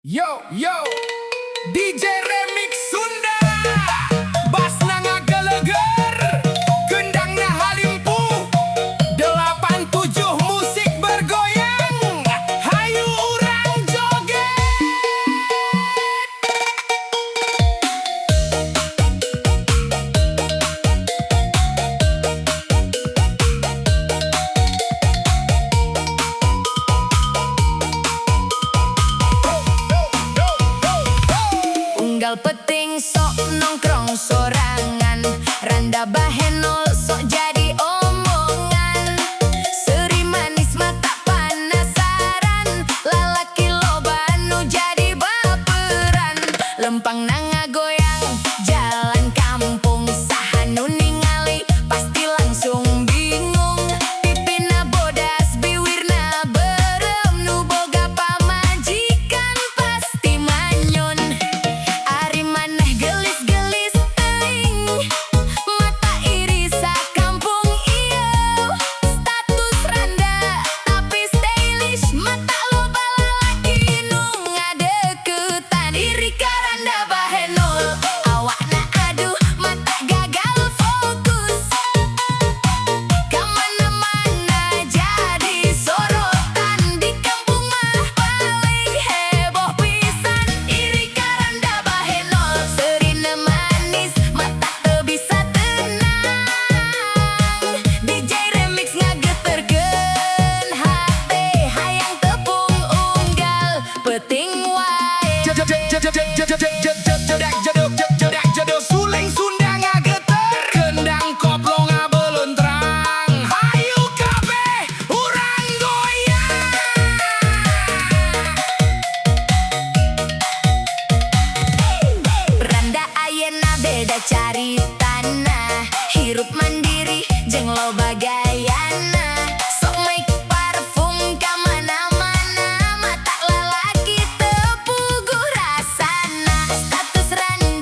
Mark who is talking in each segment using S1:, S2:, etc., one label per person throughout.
S1: Yo, yo, DJ Remix Sunda, bass nanga geleger, gendangnya halimpuh, 87 musik bergoyang, hayu urang joget. Unggal peting sok nongkrong sorangan, randa bahenol sok jadi omongan. Seri manis mata penasaran, lalaki loba nu jadi baperan. Lempang nanga goyang jalan kampung, saha nu ningali pasti langsung bingung. Pipina bodas biwirna berem, nu boga pamajikan pasti manyun. Ari maneh gelis-gelis teuing, mata iri sakampung ieu. Status randa tapi stylish, mata loba lalaki nu ngadeuketan. Iri ka randa bahenol, awakna aduh mata gagal fokus. Kamana-mana jadi sorotan, di kampung mah paling heboh pisan. Iri ka randa bahenol, serina manis mata teu bisa tenang. DJ Remix ngageterkeun hate, hayang tepung unggal peting wae. Jedak jeduk suling Sunda ngageter, kendang koplo ngabelun terang, hayu kabeh urang goyang. Randa ayeuna beda caritana, hirup mandiri jeung loba gayana. Sok make parfum kamana-mana, mata lalaki teu puguh rasana. Status randa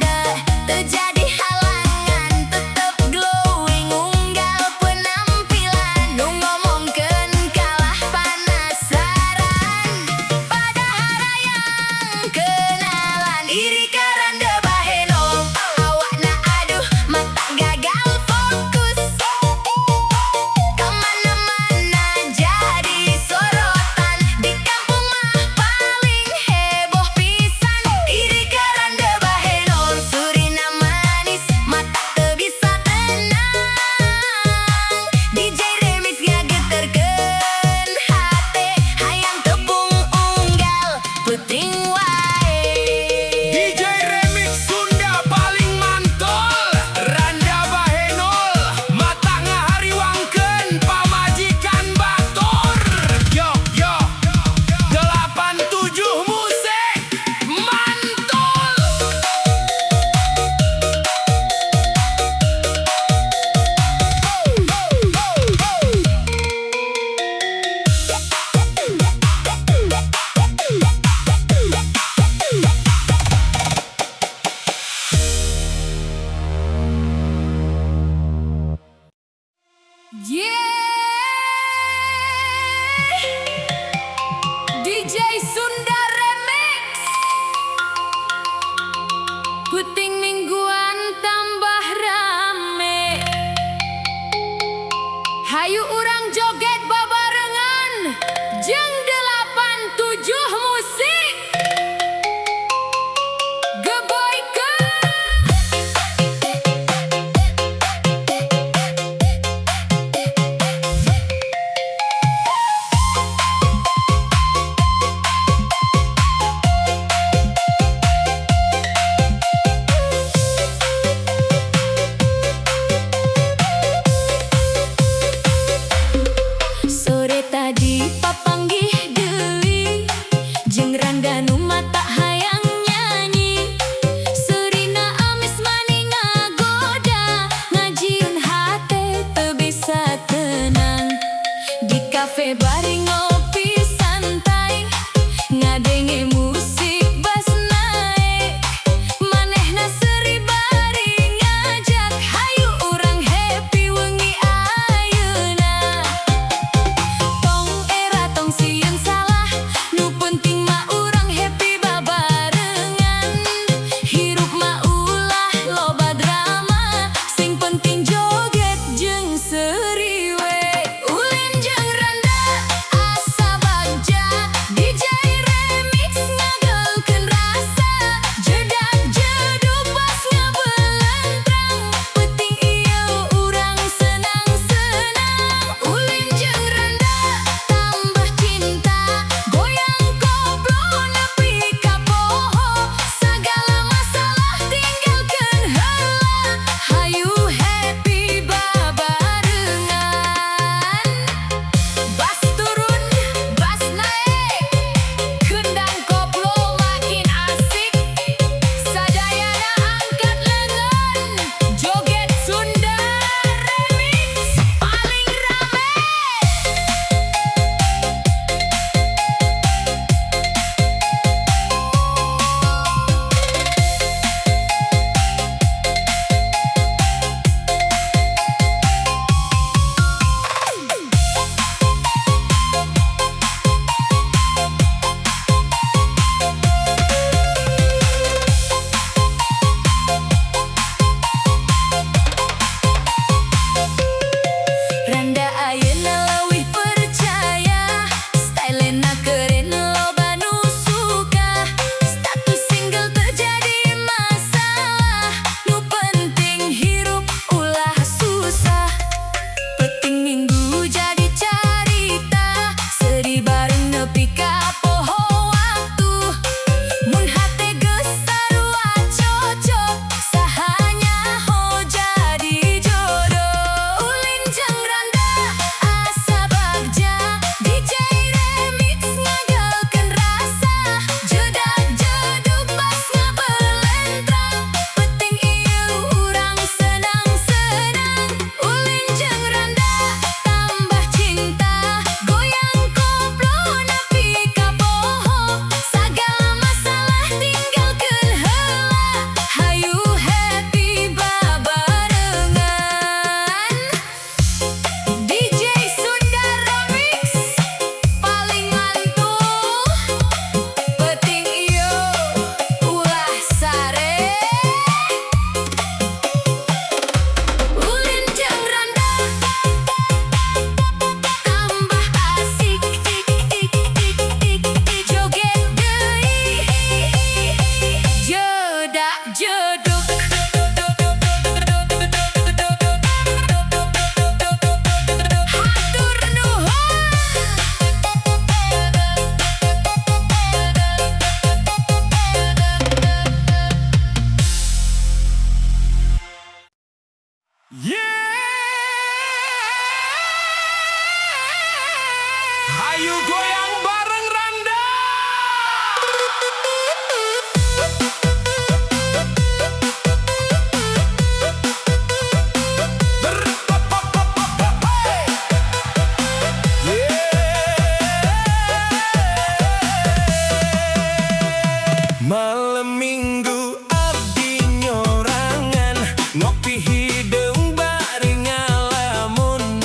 S2: Malam minggu abdi nyorangan, ngopi hidung bari ngalamun.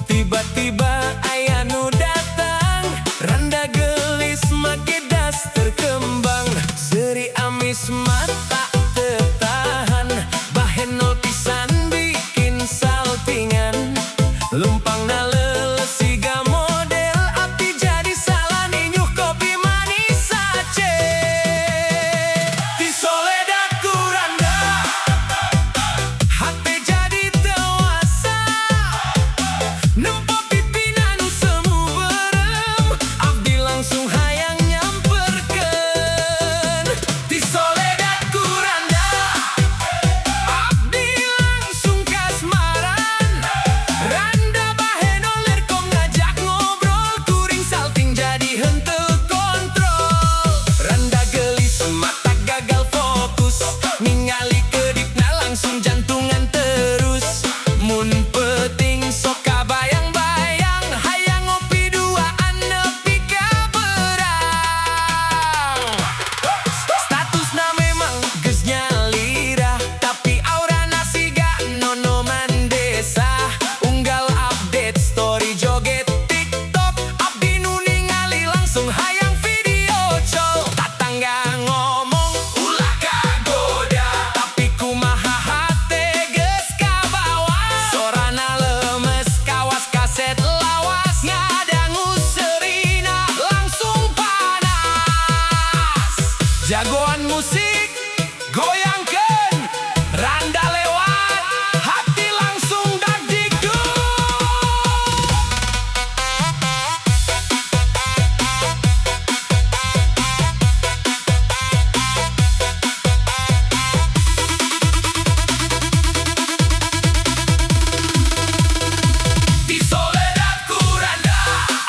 S2: Tiba-tiba aya nu datang, randa gelis make daster kembang. Seri amis mata tetahan, bahen nol pisan bikin saltingan. Lumpangna leuleus siga model, abdi jadi salah ninyuh kopi manis sace. Di Soledad Kuranda, hate jadi teuasa. Nempo pipina nu semu berem, abdi langsung hayang nyamperkeun. Di Soledad Kuranda, abdi langsung kasmaran. Randa bahe noler kom ngajak ngobrol, kuring salting jadi henteu kontrol. Randa gelis mata gagal fokus, ningali kedipna langsung jantungan terus. Mun peuting sok kabayang-bayang, hayang ngopi duaan nepi ka berang. Statusna memang geus nyalira, tapi aurana siga nonoman desa. Unggal update story joget TikTok, abdi nu ningali langsung hayang video call. Tatangga ngomong ulah kagoda, tapi kumaha hate geus kabawa. Sorana lemes kawas kaset lawas, ngadangu serina langsung panas. Jagoan musik goyangkeun, randa lewat hati langsung dagdikduk. Di Soledad Kuranda,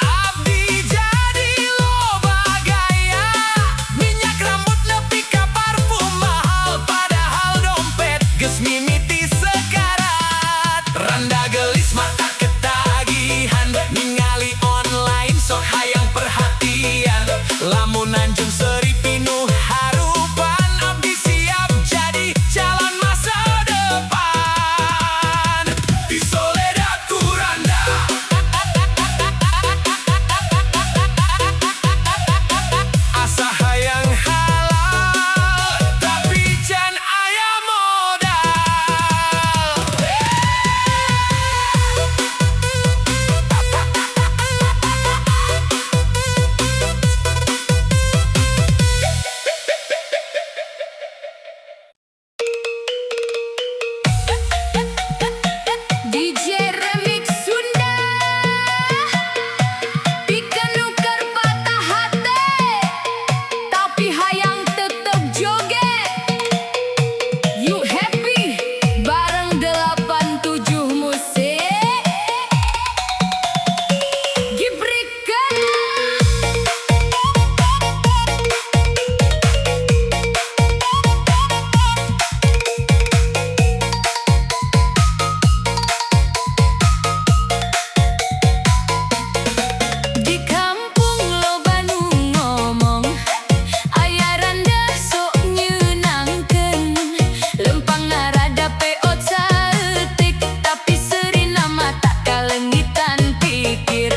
S2: abdi jadi loba gaya. Minyak rambut nepi ka parfum mahal, padahal dompet geus mimiti sekarat. Randa gelis mata ketagihan, ningali online sok hayang perhatian. Lamunan jeung seri pinuh harupan, abdi siap jadi calon masa depan. Di Soledad Kuranda, asa hayang halal, tapi can aya modal.
S1: DJ Remix Sunda, pikeun nuker patah hate, tapi hayang tetep joget. You happy bareng 87 musik. Gibrikeun. Di kampung loba nu ngomong, aya randa sok nyeunangkeun. Lempangna rada peot saeutik, tapi serina mata kalengitan pikir.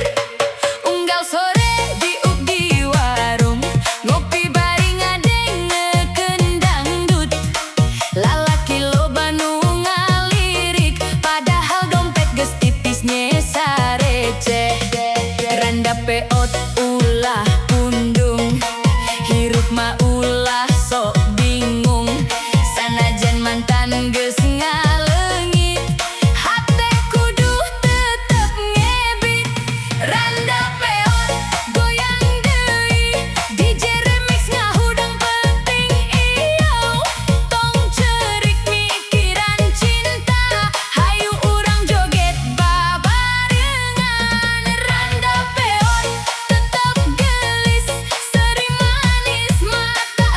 S1: Unggal sore diuk di warung, ngopi bari ngadengekeun dangdut. Lalaki loba nu ngalirik, padahal dompet geus tipis nyesa receh. Randa peot ulah pundung, hirup mah ulah sok bingung. Sanajan mantan geus ngaleungit, hate kudu tetep ngebit. Randa peot goyang deui, DJ Remix ngahudang penting iyo. Tong cerik mikiran cinta, hayu urang joget babarengan. Randa peot tetep gelis, seri manis mata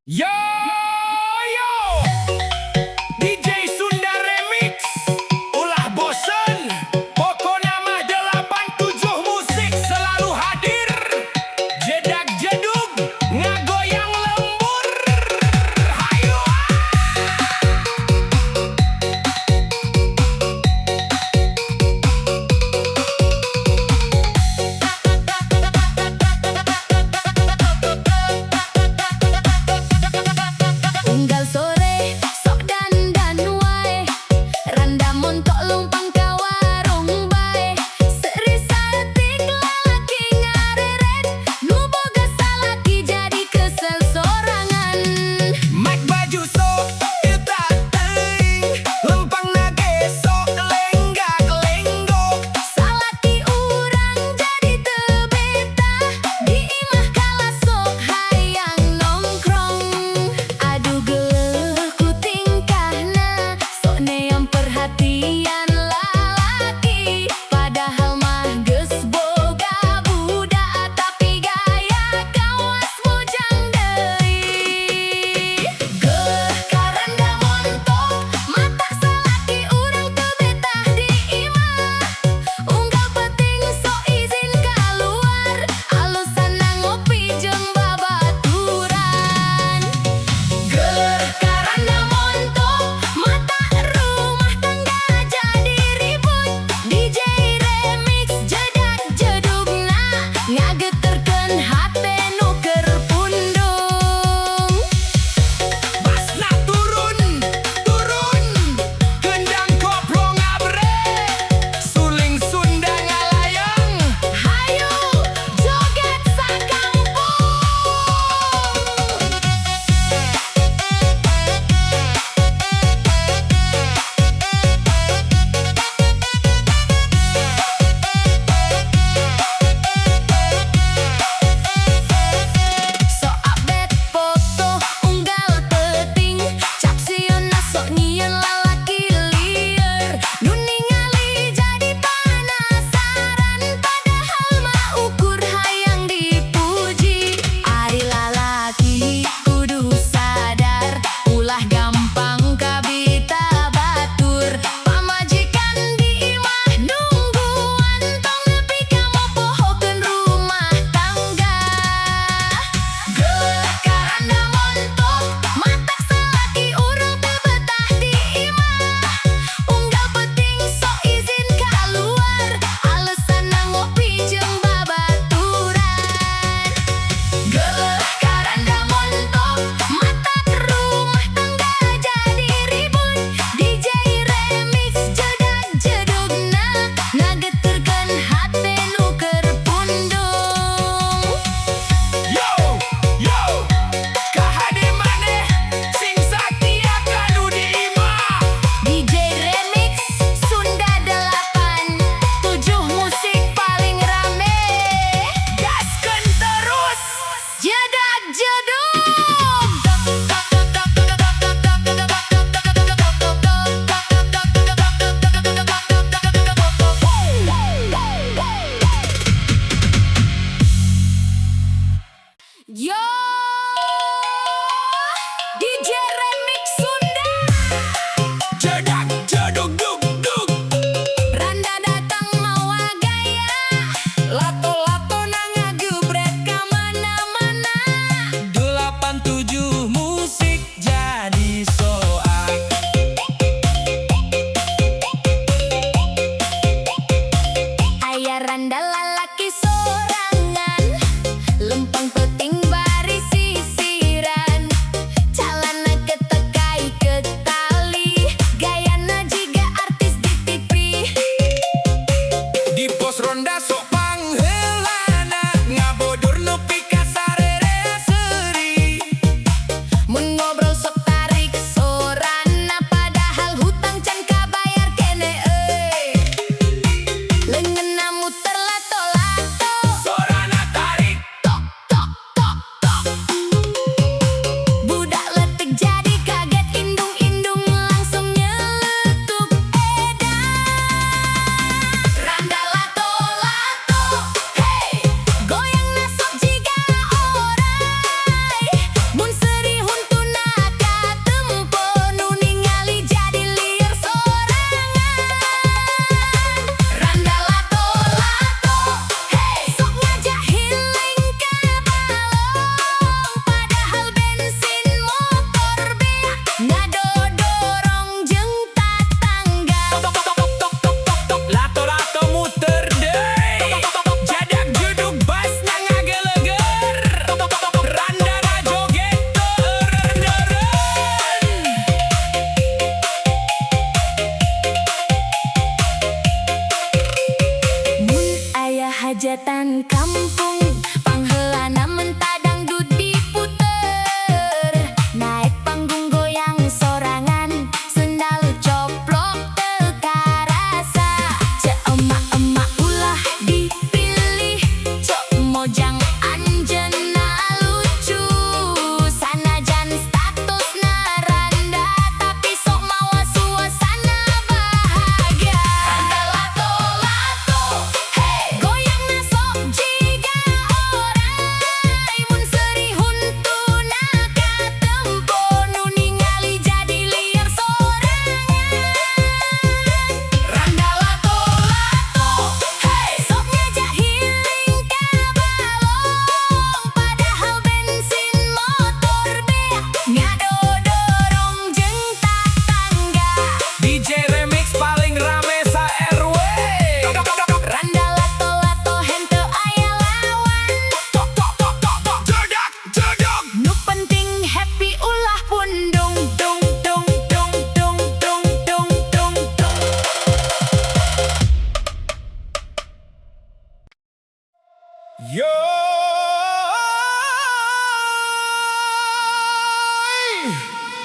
S2: Yo yo DJ Sunda Remix. Ulah bosen, pokoknya mah 87 musik selalu hadir. Jedak jedug ngagoyang lembur. Hayu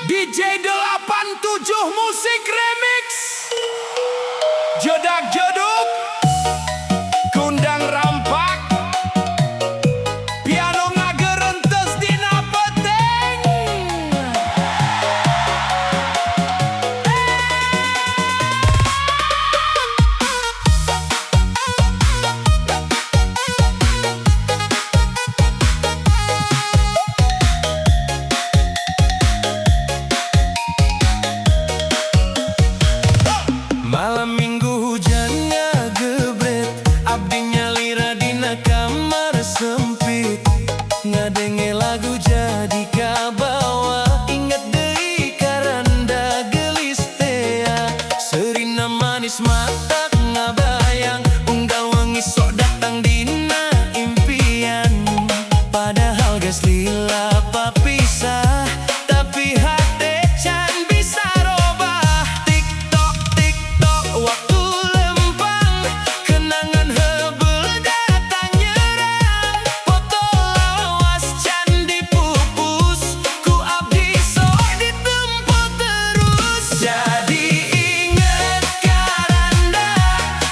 S2: DJ 87 Musik Remix. Jedak jeduk, kundang rampak, piano ngagerentes dina peteng. Malam minggu hujan ngagebret, abdi nyalira dina kamar sempit, ngadenge lagu jadi kabawa, ingat deui karanda gelis tea, serina manis mata ngabayang, unggal wengi sok datang dina impian, padahal geus lila papisah, tapi hate can bisa robah. Tiktok tiktok waktu lempang, kenangan hebel datang nyerang, foto lawas can dipupus, ku abdi sok ditempo terus. Jadi inget karanda,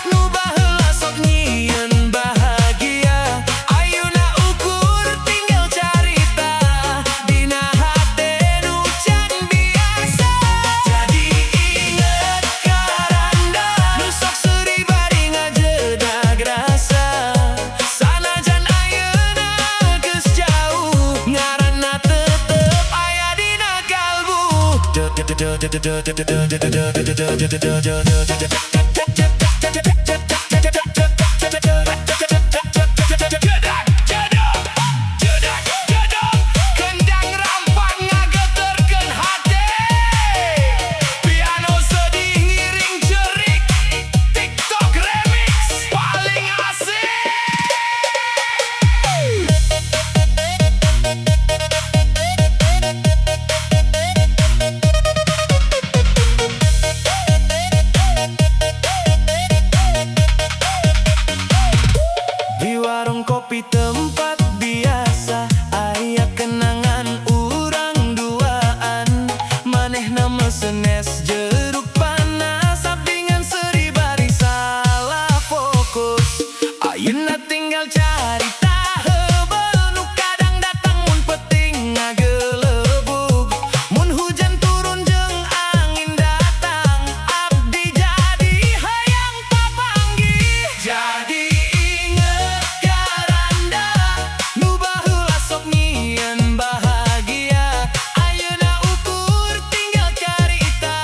S2: nu baheula sok nyieun bahagia, ayeuna ukur tinggal carita, dina hate nu can biasa. Jadi inget karanda, nu sok seuri bari ngajedag rasa, sanajan ayeuna geus jauh, ngaranna tetep aya dina kalbu. Jedak jeduk, jedak jeduk, kendang rampak ngageterkeun hate, piano sedih ngiring jerik, TikTok remix paling asik. Di warung kopi tempat biasa, aya kenangan urang duaan, manehna mesen es jeruk panas, abdingan seuri bari salah fokus, ayeuna tinggal carita heubeul nu kadang datang mun peuting ngagelebug, mun hujan turun jeung angin datang, abdi jadi hayang papanggih. Jadi inget karanda, nu baheula sok nyieun bahagia, ayeuna ukur tinggal carita,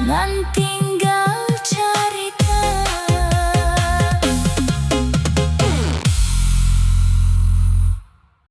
S1: Ngan